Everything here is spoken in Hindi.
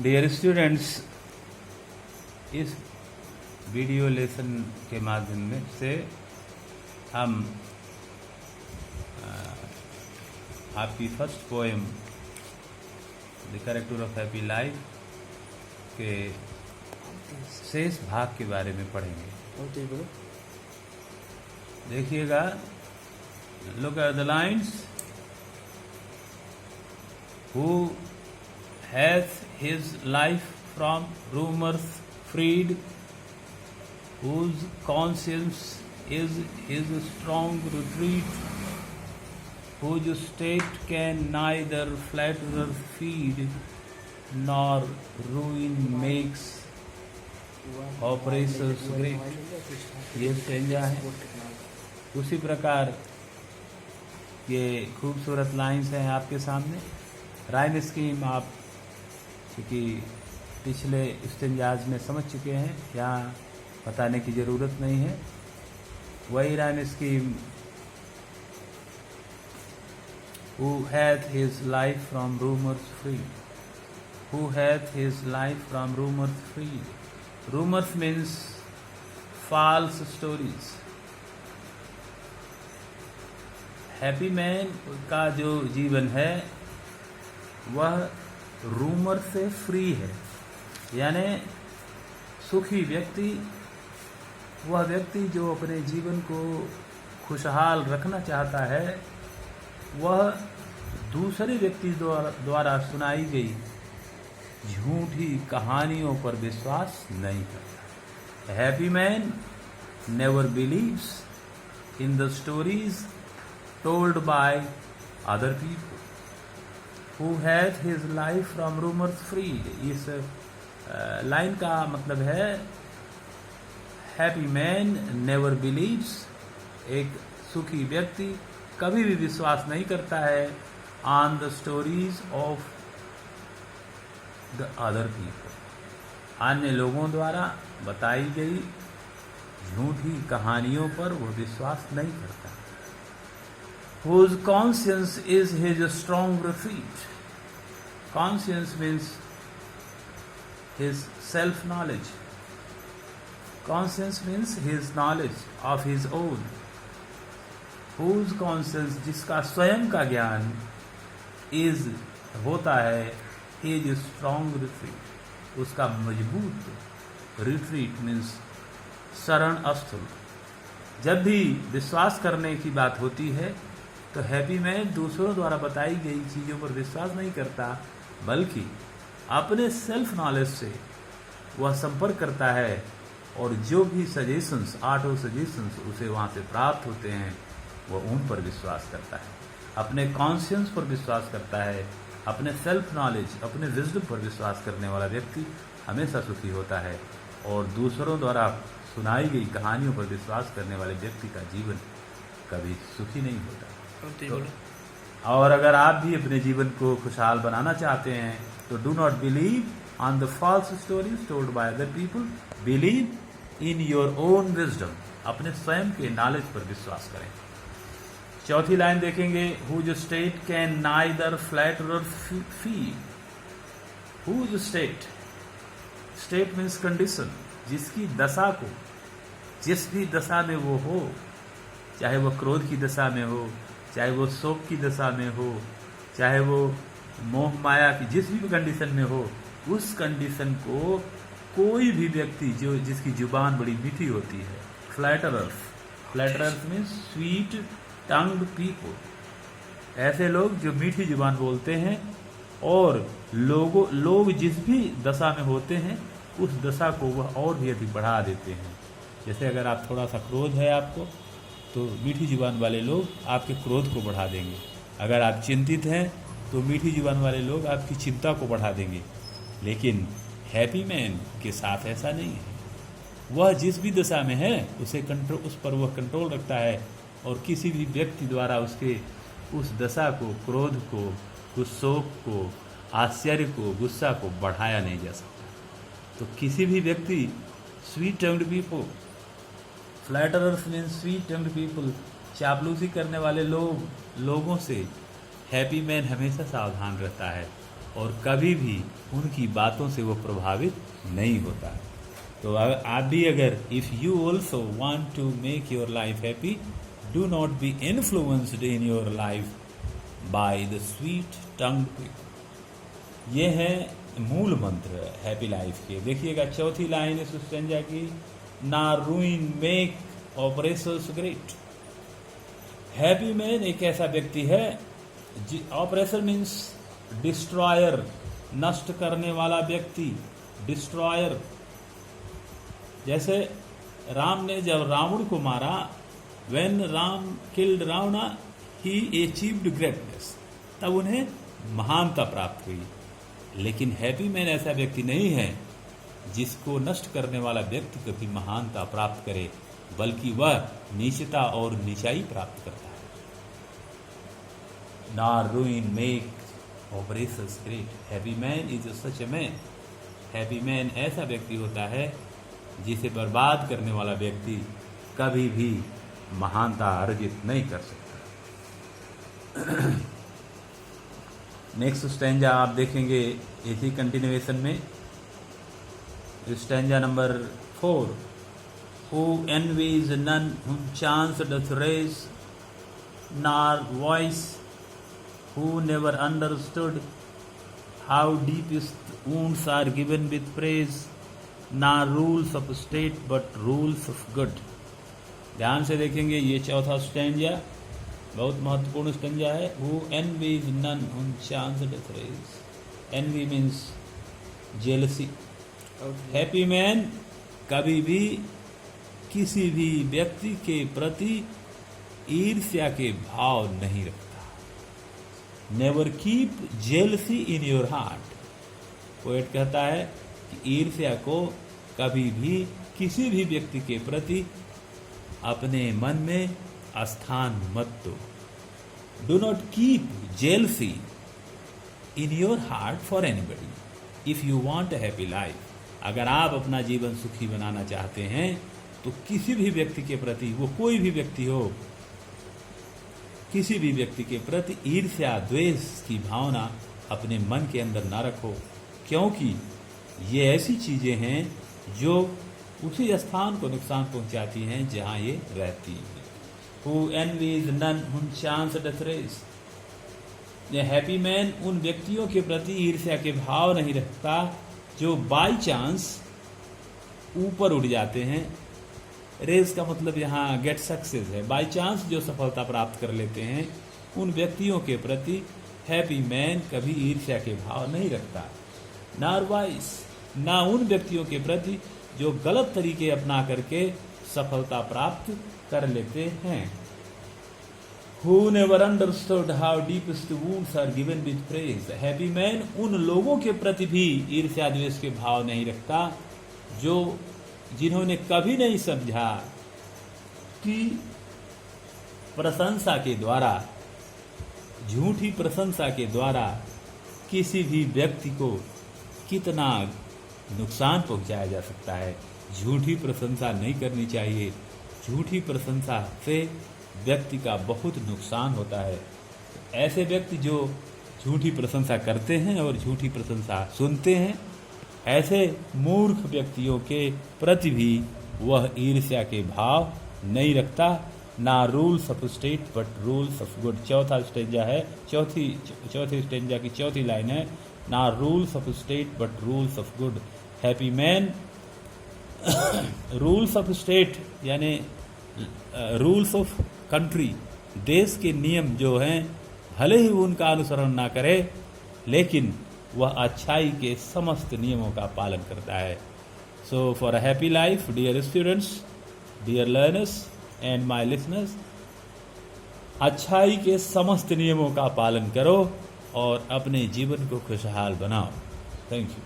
डियर स्टूडेंट्स, इस वीडियो लेसन के माध्यम से हम आपकी first poem the character of happy life के शेष भाग के बारे में पढ़ेंगे। देखिएगा, look at the lines. Who hath his life from rumors freed, whose conscience is his strong retreat, whose state can neither flatterers feed, nor ruin makes oppressors great। ये स्टेंजा है। उसी प्रकार ये खूबसूरत लाइन्स हैं आपके सामने। राइम स्कीम आप चूँकि पिछले स्टेंजाज में समझ चुके हैं, यहाँ बताने की ज़रूरत नहीं है। वही rhyme scheme, Who hath his life from rumors freed? Who hath his life from rumors freed? Rumors means false stories। Happy man का जो जीवन है वह रूमर से फ्री है, यानी सुखी व्यक्ति वह व्यक्ति जो अपने जीवन को खुशहाल रखना चाहता है, वह दूसरे व्यक्ति द्वारा सुनाई गई झूठी कहानियों पर विश्वास नहीं करता। Happy man never believes in the stories told by other people. Who hath his life from rumors freed? इस लाइन का मतलब है हैप्पी मैन नेवर बिलीव्स, एक सुखी व्यक्ति कभी भी विश्वास नहीं करता है on the stories of the other people, अन्य लोगों द्वारा बताई गई झूठी कहानियों पर वह विश्वास नहीं करता। Whose conscience is his strong retreat? Conscience means his self-knowledge. Conscience means his knowledge of his own. Whose conscience, जिसका स्वयं का ज्ञान, is होता है his strong retreat, उसका मजबूत retreat means शरण स्थल। जब भी विश्वास करने की बात होती है तो हैप्पी मैन दूसरों द्वारा बताई गई चीज़ों पर विश्वास नहीं करता, बल्कि अपने सेल्फ नॉलेज से वह संपर्क करता है और जो भी सजेशंस, ऑटो सजेशंस उसे वहाँ से प्राप्त होते हैं, वह उन पर विश्वास करता है। अपने कॉन्शियंस पर विश्वास करता है, अपने सेल्फ नॉलेज, अपने विजडम पर विश्वास करने वाला व्यक्ति हमेशा सुखी होता है, और दूसरों द्वारा सुनाई गई कहानियों पर विश्वास करने वाले व्यक्ति का जीवन कभी सुखी नहीं होता। तो, और अगर आप भी अपने जीवन को खुशहाल बनाना चाहते हैं तो do not believe on the false stories told by other people, believe in your own wisdom, अपने स्वयं के नॉलेज पर विश्वास करें। चौथी लाइन देखेंगे, whose state can neither flatter feed. Whose state, state means condition, जिसकी दशा को, जिस भी दशा में वो हो, चाहे वो क्रोध की दशा में हो, चाहे वो शोक की दशा में हो, चाहे वो मोह माया की जिस भी कंडीशन में हो, उस कंडीशन को कोई भी व्यक्ति जो जिसकी जुबान बड़ी मीठी होती है, फ्लैटरर्स, फ्लैटरर्स मीन्स स्वीट टंग्ड पीपल, ऐसे लोग जो मीठी जुबान बोलते हैं और लोग जिस भी दशा में होते हैं उस दशा को वह और भी अधिक बढ़ा देते हैं। जैसे अगर आप थोड़ा सा क्रोध है आपको, तो मीठी जुबान वाले लोग आपके क्रोध को बढ़ा देंगे। अगर आप चिंतित हैं तो मीठी जुबान वाले लोग आपकी चिंता को बढ़ा देंगे। लेकिन हैप्पी मैन के साथ ऐसा नहीं है। वह जिस भी दशा में है उस पर वह कंट्रोल रखता है, और किसी भी व्यक्ति द्वारा उसके उस दशा को, क्रोध को, उस शोक को, आश्चर्य को, गुस्सा को बढ़ाया नहीं जा सकता। तो किसी भी व्यक्ति sweet tongued people, flatterers mean sweet tongued people, चापलूसी करने वाले लोगों से हैप्पी मैन हमेशा सावधान रहता है। और कभी भी उनकी बातों से वो प्रभावित नहीं होता। तो आप भी अगर if you also want to make your life happy, do not be influenced in your life by the sweet tongue people. ये है मूल मंत्र हैप्पी लाइफ के। देखिएगा चौथी लाइन इस स्टैंजा की, ना रूइन make operations great. Happy man एक ऐसा व्यक्ति है, ऑपरेशन मीन्स डिस्ट्रॉयर, नष्ट करने वाला व्यक्ति, डिस्ट्रॉयर। जैसे राम ने जब रावण को मारा, when Ram killed Ravana he achieved greatness, तब उन्हें महानता प्राप्त हुई। लेकिन हैप्पी मैन ऐसा व्यक्ति नहीं है जिसको नष्ट करने वाला व्यक्ति कभी महानता प्राप्त करे, बल्कि वह नीचता और नीचाई प्राप्त करता है। Nor ruin make oppressors great. Happy man is such a man. Happy man ऐसा व्यक्ति होता है जिसे बर्बाद करने वाला व्यक्ति कभी भी महानता अर्जित नहीं कर सकता। नेक्स्ट स्टैंजा आप देखेंगे इसी कंटिन्यूएशन में, stanza number 4, Who envies none whom chance doth raise, nor voice, who never understood how deepest wounds are given with praise, nor rules of state but rules of good। ध्यान से देखेंगे ये चौथा स्टैंजा बहुत महत्वपूर्ण स्टैंजा है। Who envies none whom chance doth raise। Envy means jealousy। Happy man कभी भी किसी भी व्यक्ति के प्रति ईर्ष्या के भाव नहीं रखता। Never keep jealousy in your heart. Poet कहता है कि ईर्ष्या को कभी भी किसी भी व्यक्ति के प्रति अपने मन में स्थान मत दो। Do not keep jealousy in your heart for anybody if you want a happy life. अगर आप अपना जीवन सुखी बनाना चाहते हैं तो किसी भी व्यक्ति के प्रति, वो कोई भी व्यक्ति हो, किसी भी व्यक्ति के प्रति ईर्ष्या द्वेष की भावना अपने मन के अंदर ना रखो, क्योंकि ये ऐसी चीजें हैं जो उसी स्थान को नुकसान पहुंचाती हैं जहां ये रहती हैं। Who envies none whom chance doth raise। Happy man उन व्यक्तियों के प्रति ईर्ष्या के भाव नहीं रखता जो बाई चांस ऊपर उड़ जाते हैं। रेस का मतलब यहाँ गेट सक्सेस है। बाई चांस जो सफलता प्राप्त कर लेते हैं, उन व्यक्तियों के प्रति हैप्पी मैन कभी ईर्ष्या के भाव नहीं रखता। नॉर वाइस, ना उन व्यक्तियों के प्रति जो गलत तरीके अपना करके सफलता प्राप्त कर लेते हैं। Who never understood how deepest wounds are given with praise। Happy man उन लोगों के प्रति भी ईर्ष्या द्वेष के भाव नहीं रखता जो जिन्होंने कभी नहीं समझा कि प्रशंसा के द्वारा, झूठी प्रशंसा के द्वारा किसी भी व्यक्ति को कितना नुकसान पहुंचाया जा सकता है। झूठी प्रशंसा नहीं करनी चाहिए। झूठी प्रशंसा से व्यक्ति का बहुत नुकसान होता है। ऐसे व्यक्ति जो झूठी प्रशंसा करते हैं और झूठी प्रशंसा सुनते हैं, ऐसे मूर्ख व्यक्तियों के प्रति भी वह ईर्ष्या के भाव नहीं रखता। ना rules of state but rules of good. चौथा स्टेंजा है, चौथी स्टेंजा की चौथी लाइन है, ना rules of state but rules of good. Happy man rules of state यानी रूल्स ऑफ कंट्री, देश के नियम जो हैं, भले ही उनका अनुसरण ना करे, लेकिन वह अच्छाई के समस्त नियमों का पालन करता है। So for a happy life dear students, dear learners and my listeners, अच्छाई के समस्त नियमों का पालन करो और अपने जीवन को खुशहाल बनाओ। Thank you.